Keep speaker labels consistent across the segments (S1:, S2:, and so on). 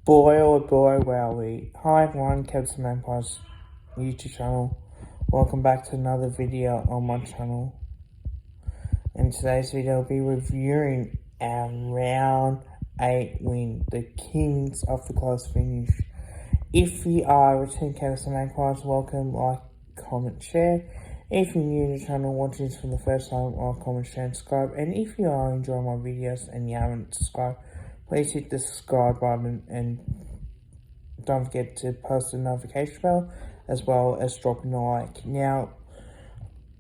S1: Boy oh boy, wowie. Hi everyone, Carlton Magpies YouTube channel. Welcome back to another video on my channel. In today's video, I'll be reviewing our round 8 win, the Kings of the Close Finish. If you are a returning Carlton Magpies, welcome, like, comment, share. If you're new to the channel, watching this for the first time, like, comment, share, and subscribe. And if you are enjoying my videos and you haven't subscribed, please hit the subscribe button and don't forget to post the notification bell as well as dropping a like. Now,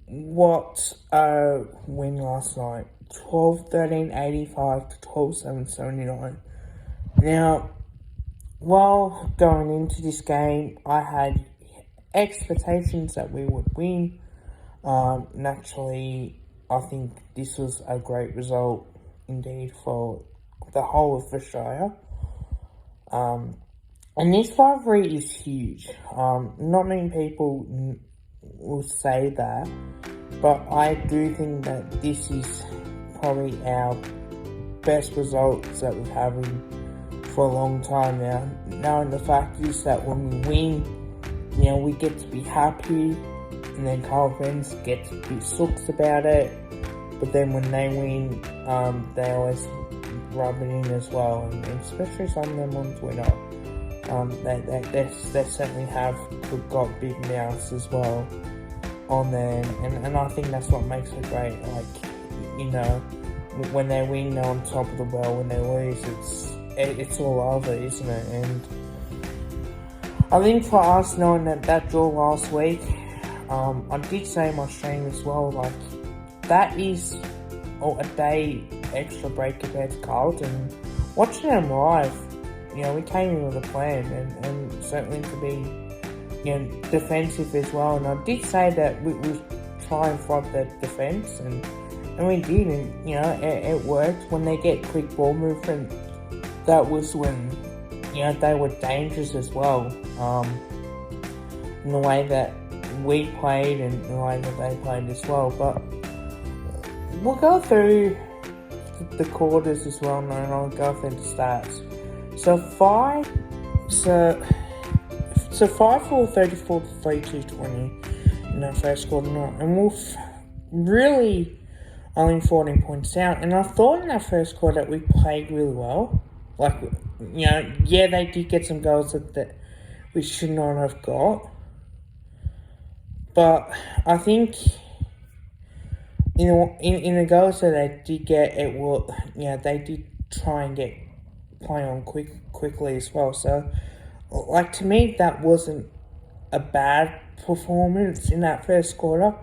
S1: what a win last night. 12-13-85 to 12-7-79. Now, while going into this game, I had expectations that we would win. Naturally, I think this was a great result indeed for the whole of Australia. And this rivalry is huge. Not many people will say that, but I do think that this is probably our best results that we've had for a long time now. Knowing the fact is that when we win, we get to be happy, and then Carlton get to be sooks about it. But then when they win, they always rub it in as well, and especially some of them on Twitter. They certainly have got big mouths as well on there, and I think that's what makes it great. When they win, they're on top of the world. When they lose, it's all over, isn't it? And I think for us, knowing that draw last week, I did say in my stream as well, that is a day extra break compared to Carlton. Watching them live, we came in with a plan, and certainly to be, defensive as well. And I did say that we try and fight that defense, and we did, and it worked. When they get quick ball movement, that was when they were dangerous as well. In the way that we played and the way that they played as well. But we'll go through the quarters as well, and I'll go through the stats. So 5 for 34 to 32 20 in that first quarter, and we'll really only 14 points down. And I thought in that first quarter that we played really well. They did get some goals that we should not have got. But I think in the goals that they did get, they did try and play on quickly as well. So, to me, that wasn't a bad performance in that first quarter.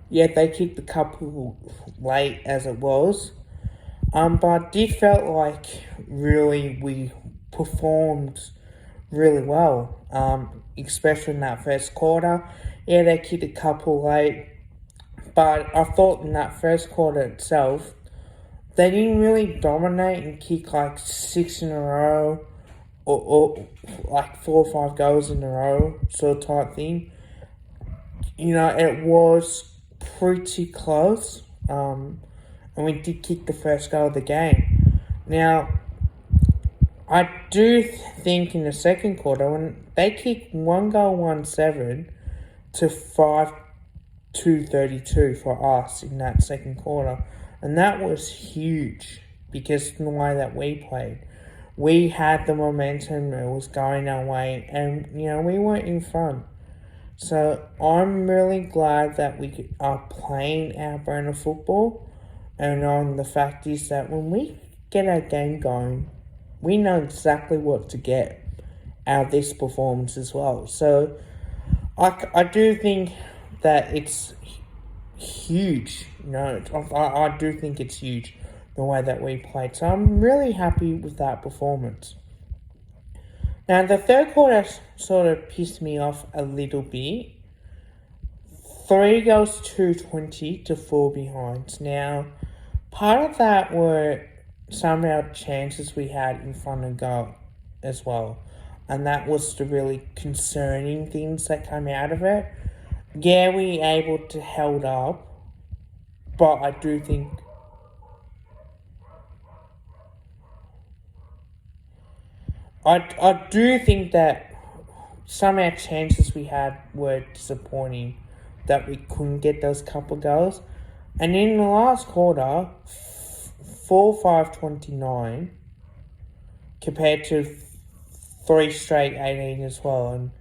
S1: Yeah, they kicked a couple late as it was. But it did felt like really we performed really well, especially in that first quarter. Yeah, they kicked a couple late, but I thought in that first quarter itself, they didn't really dominate and kick 6 in a row or 4 or 5 goals in a row sort of type thing. It was pretty close, and we did kick the first goal of the game. Now, I do think in the second quarter, when they kicked 1-7 to 5-32 for us in that second quarter. And that was huge because of the way that we played. We had the momentum, it was going our way, and, we weren't in front. So I'm really glad that we are playing our brand of football. And the fact is that when we get our game going, we know exactly what to get out of this performance as well. So I do think that it's huge. I do think it's huge the way that we played. So I'm really happy with that performance. Now, the third quarter sort of pissed me off a little bit. 3 goals to 20 to 4 behinds. Now, part of that were some of our chances we had in front of goal as well. And that was the really concerning things that came out of it. Yeah, we able to held up, but I do think I do think that some of our chances we had were disappointing, that we couldn't get those couple goals. And in the last quarter, 4-5-29 compared to 3 straight 18 as well. And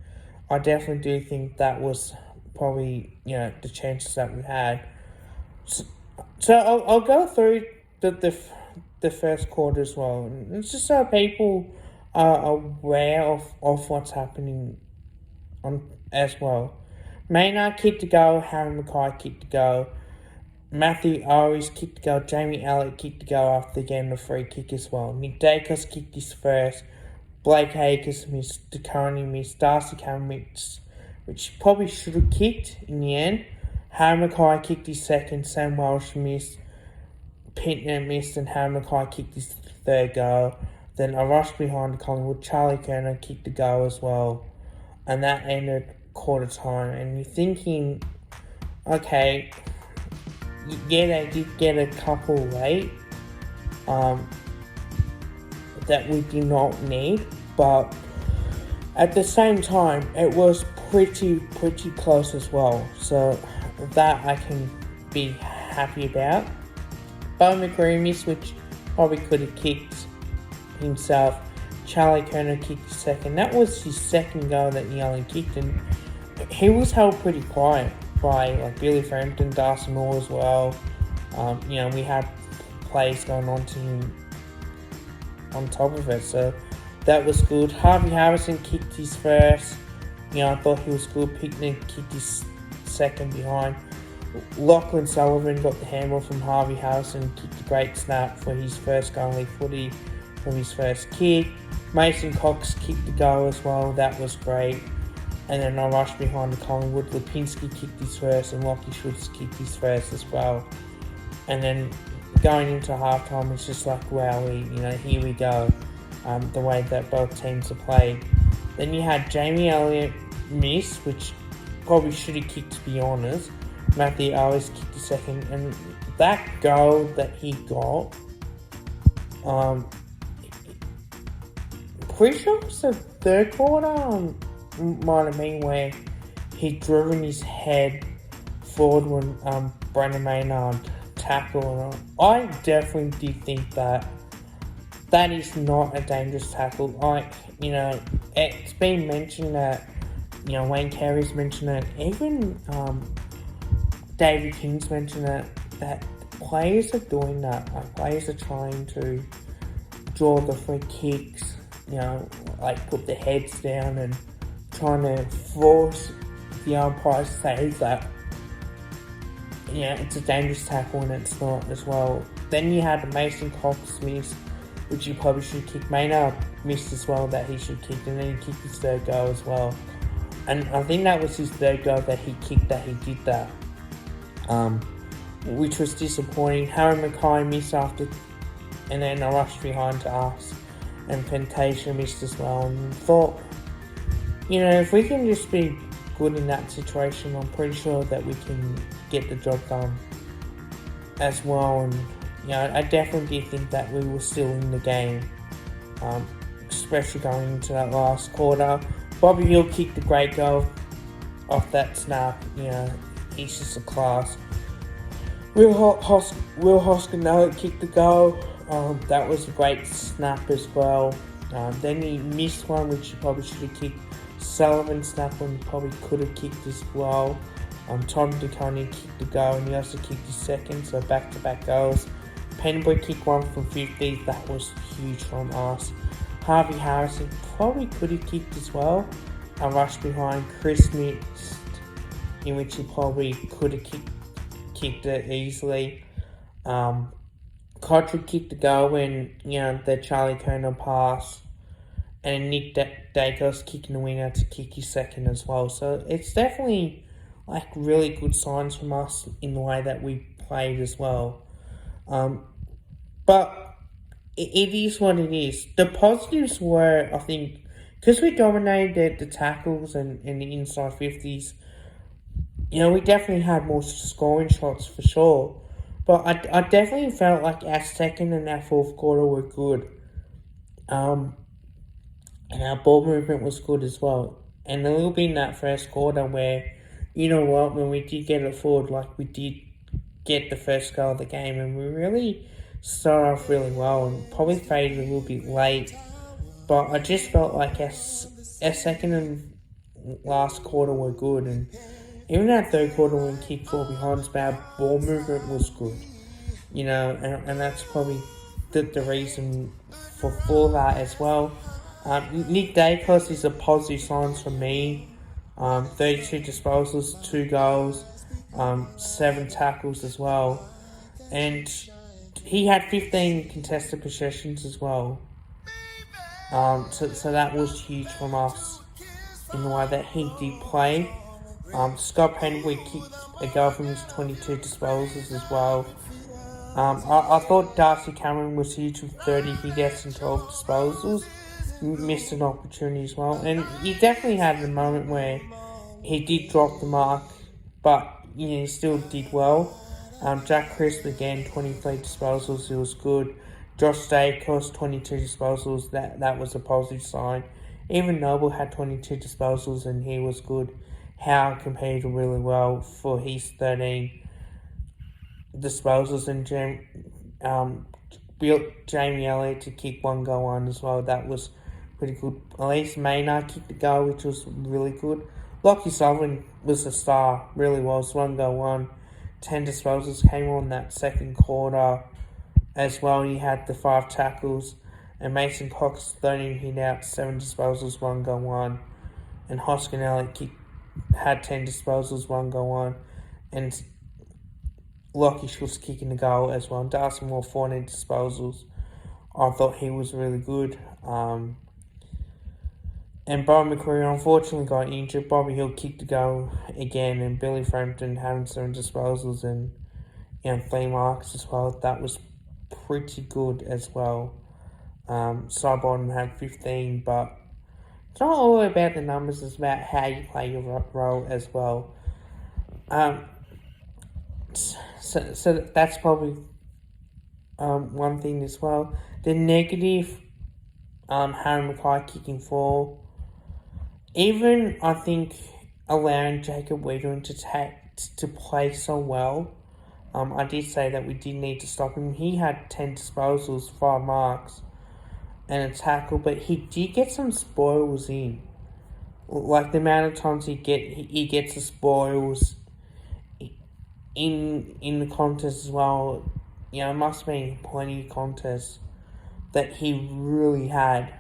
S1: I definitely do think that was probably, the chances that we had. So I'll go through the first quarter as well. And it's just so people are aware of what's happening on as well. Maynard kicked the goal, Harry Mackay kicked the goal, Matthew Oris kicked the goal, Jamie Elliott kicked the goal after getting a free kick as well. Nick Dacos kicked his first, Blake Acres missed, DeConey missed, Darcy Cameron missed, which probably should have kicked in the end. Harry Mackay kicked his second, Sam Walsh missed, Pittner missed, and Harry Mackay kicked his third goal. Then I rushed behind the Collingwood, Charlie Kerner kicked the goal as well. And that ended quarter time. And you're thinking, okay, yeah, they did get a couple late that we did not need. But at the same time, it was pretty close as well. So that I can be happy about. Bo McGree missed, which probably could have kicked himself. Charlie Kerner kicked his second. That was his second goal that he only kicked, and he was held pretty quiet by Billy Frampton, Darcy Moore as well. We had plays going on to him on top of it, so that was good. Harvey Harrison kicked his first. I thought he was good. Picknick kicked his second behind. Lachlan Sullivan got the handball from Harvey Harrison, kicked a great snap for his first goal in league footy from his first kick. Mason Cox kicked the goal as well, that was great. And then I rushed behind the Collingwood. Lipinski kicked his first and Lockie Schultz kicked his first as well. And then going into halftime, it's just like, wow, here we go. The way that both teams have played. Then you had Jamie Elliott miss, which probably should have kicked, to be honest. Matthew always kicked the second, and that goal that he got, pretty sure it was the third quarter, might have been where he driven his head forward when Brandon Maynard tackled. And I definitely did think that is not a dangerous tackle. It's been mentioned that, Wayne Carey's mentioned it, even David King's mentioned it, that players are doing that. Players are trying to draw the free kicks, put their heads down and trying to force the umpire to say that, it's a dangerous tackle and it's not as well. Then you had Mason Cox miss, which he probably should kick. Maynard missed as well, that he should kick, and then he kicked his third goal as well. And I think that was his third goal that he kicked, that he did that. Which was disappointing. Harry Mackay missed after, and then I rushed behind to us, and Pentasha missed as well. And thought, if we can just be good in that situation, I'm pretty sure that we can get the job done as well. And I definitely did think that we were still in the game, especially going into that last quarter. Bobby Hill kicked a great goal off that snap. He's just a class. Will Hoskin kicked the goal. That was a great snap as well. Then he missed one which he probably should have kicked. Sullivan snapped one he probably could have kicked as well. Tom DeConey kicked the goal and he also kicked his second, so back-to-back goals. Penbury kicked one from 50, that was huge from us. Harvey Harrison probably could have kicked as well. I rushed behind. Chris missed, in which he probably could have kicked it easily. Kotrick kicked the goal when, the Charlie Kerner pass. And Nick Dacos kicking the winner to kick his second as well. So it's definitely really good signs from us in the way that we played as well. But it is what it is. The positives were, I think, because we dominated the tackles and the inside 50s, we definitely had more scoring shots for sure. But I definitely felt like our second and our fourth quarter were good. and our ball movement was good as well. And a little bit in that first quarter where, you know what, when we did get it forward, like we did get the first goal of the game, and we really started off really well and probably faded a little bit late. But I just felt like our second and last quarter were good, and even our third quarter when we kicked 4 behinds, but our ball movement was good. And that's probably the reason for that as well. Nick Dacos is a positive sign for me. 32 disposals, 2 goals, 7 tackles as well. And he had 15 contested possessions as well. So that was huge from us in the way that he did play. Scott Penwood kicked a goal from his 22 disposals as well. I thought Darcy Cameron was huge with 30 hits and 12 disposals. Missed an opportunity as well. And he definitely had a moment where he did drop the mark, but he still did well. Jack Crisp again, 23 disposals, it was good. Josh Dacos, 22 disposals, that was a positive sign. Even Noble had 22 disposals and he was good. Howe competed really well for his 13 disposals, and built Jamie Elliott to kick 1 goal on as well. That was pretty good. Elise Maynard kicked the goal, which was really good. Lockie Sullivan was a star, really was. 1 goal on, 10 disposals, came on that second quarter as well. He had the 5 tackles, and Mason Cox 13 hit out, 7 disposals, 1 goal on, and Hoskin Elliott had 10 disposals, 1 goal on, and Lockie was kicking the goal as well. Darcy Moore, 14 disposals. I thought he was really good. And Bob McCreary unfortunately got injured. Bobby Hill kicked the goal again, and Billy Frampton having 7 disposals and 3 marks as well. That was pretty good as well. Sidebottom had 15, but it's not all about the numbers, it's about how you play your role as well. So that's probably one thing as well. The negative, Harry Mackay kicking 4. Even I think allowing Jacob Wiedering to play so well. I did say that we did need to stop him. He had 10 disposals, 5 marks, and a tackle, but he did get some spoils in. Like the amount of times he gets the spoils in the contest as well. It must have been plenty of contests that he really had.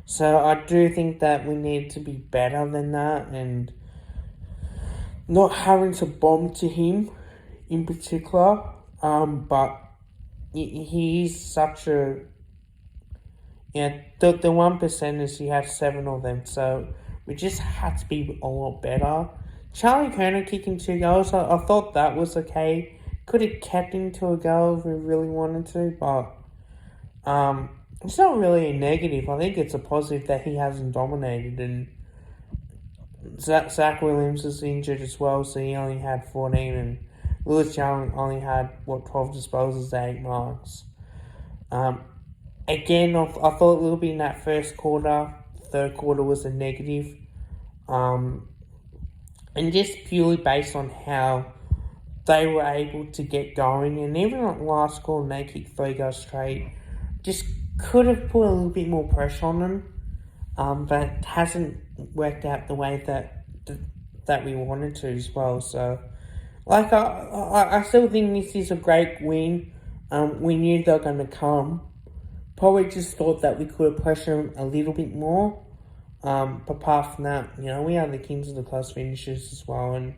S1: So I do think that we need to be better than that, and not having to bomb to him in particular. But he is such a... the 1%ers, he had 7 of them, so we just had to be a lot better. Charlie Kerner kicking 2 goals, I thought that was okay. Could have kept him to a goal if we really wanted to, but it's not really a negative. I think it's a positive that he hasn't dominated, and Zach Williams is injured as well, so he only had 14, and Lewis Young only had, 12 disposals, 8 marks. Again, I thought a little bit in that first quarter. Third quarter was a negative. And just purely based on how they were able to get going. And even at the last quarter, when they kicked 3 goals straight, just could have put a little bit more pressure on them. But it hasn't worked out the way that we wanted to as well. So, I still think this is a great win. We knew they were going to come. Probably just thought that we could have pressured them a little bit more. But apart from that, we are the kings of the close finishes as well. And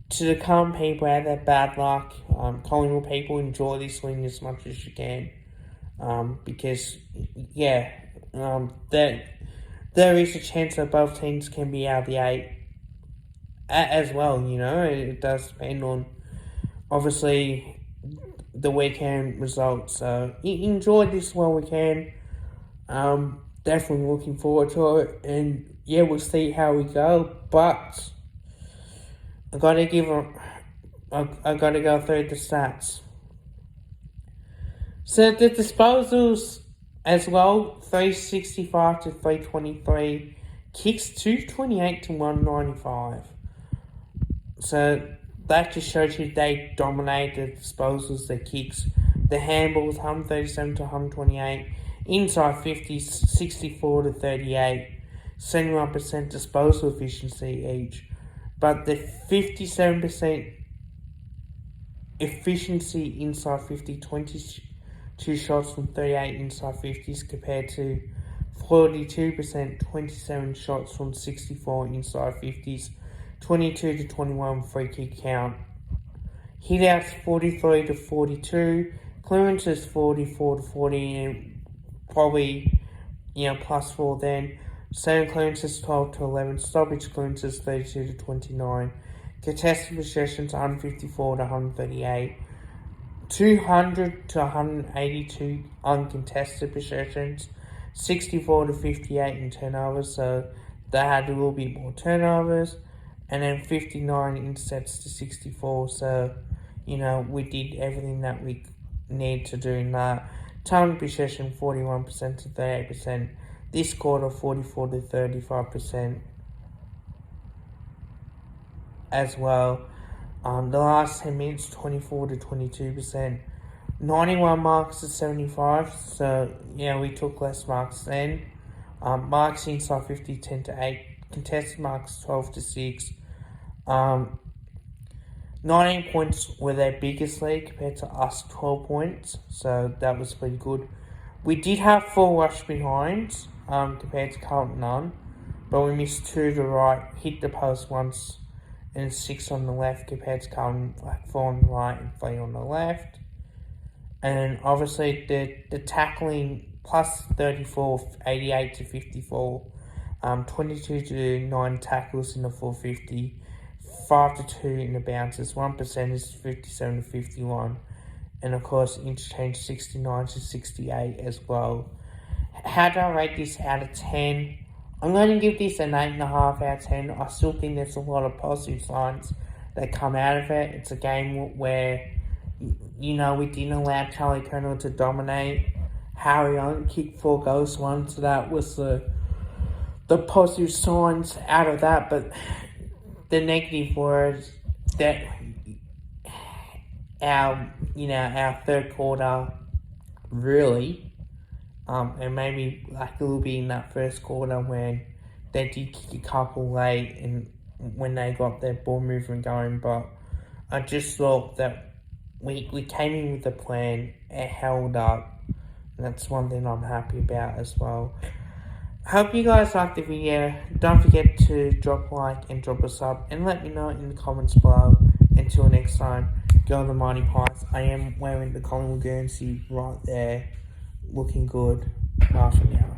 S1: to the current people out there, bad luck. Collingwood people, enjoy this win as much as you can. Because, there is a chance that both teams can be out of the 8 as well, It does depend on, obviously, the weekend results. So enjoy this while we can. Definitely looking forward to it, and we'll see how we go. But I gotta go through the stats. So the disposals As well, 365 to 323, kicks 228 to 195. So that just shows you they dominated the disposals, the kicks, the handballs, 137 to 128, inside 50s, 64 to 38, 71% disposal efficiency each. But the 57% efficiency inside 50, 22 shots from 38 inside 50s compared to 42%, 27 shots from 64 inside 50s, 22 to 21 free kick count. Hitouts 43 to 42, clearances 44 to 40, and probably, +4 then. Center clearances 12 to 11, stoppage clearances 32 to 29, contested possessions 154 to 138, 200 to 182 uncontested possessions, 64 to 58 in turnovers, so they had a little bit more turnovers, and then 59 intercepts to 64, so, we did everything that we need to do in that. Time possession 41% to 38%, this quarter 44 to 35% as well. The last 10 minutes 24 to 22%, 91 marks to 75, so we took less marks then. Marks inside 50 10 to 8, contested marks 12 to 6. 19 points were their biggest lead compared to us 12 points, so that was pretty good. We did have 4 rush behinds compared to Carlton none, but we missed 2 to the right, hit the post once, and 6 on the left compared to Carlton, 4 on the right and 3 on the left. And obviously the tackling plus 34, 88 to 54, 22 to 9 tackles in the 450, 5 to 2 in the bounces, 1% is 57 to 51, and of course interchange 69 to 68 as well. How do I rate this out of 10? I'm going to give this an 8.5 out of 10. I still think there's a lot of positive signs that come out of it. It's a game where, we didn't allow Charlie Colonel to dominate. Harry only kicked 4 goals once, so that was the positive signs out of that. But the negative was that our third quarter really, and maybe a little bit in that first quarter when they did kick a couple late and when they got their ball movement going, but I just thought that we came in with a plan, it held up, and that's one thing I'm happy about as well. Hope you guys liked the video. Don't forget to drop a like and drop a sub, and let me know in the comments below. Until next time, go the Mighty Pies. I am wearing the Collingwood Guernsey right there, looking good. Bye for now.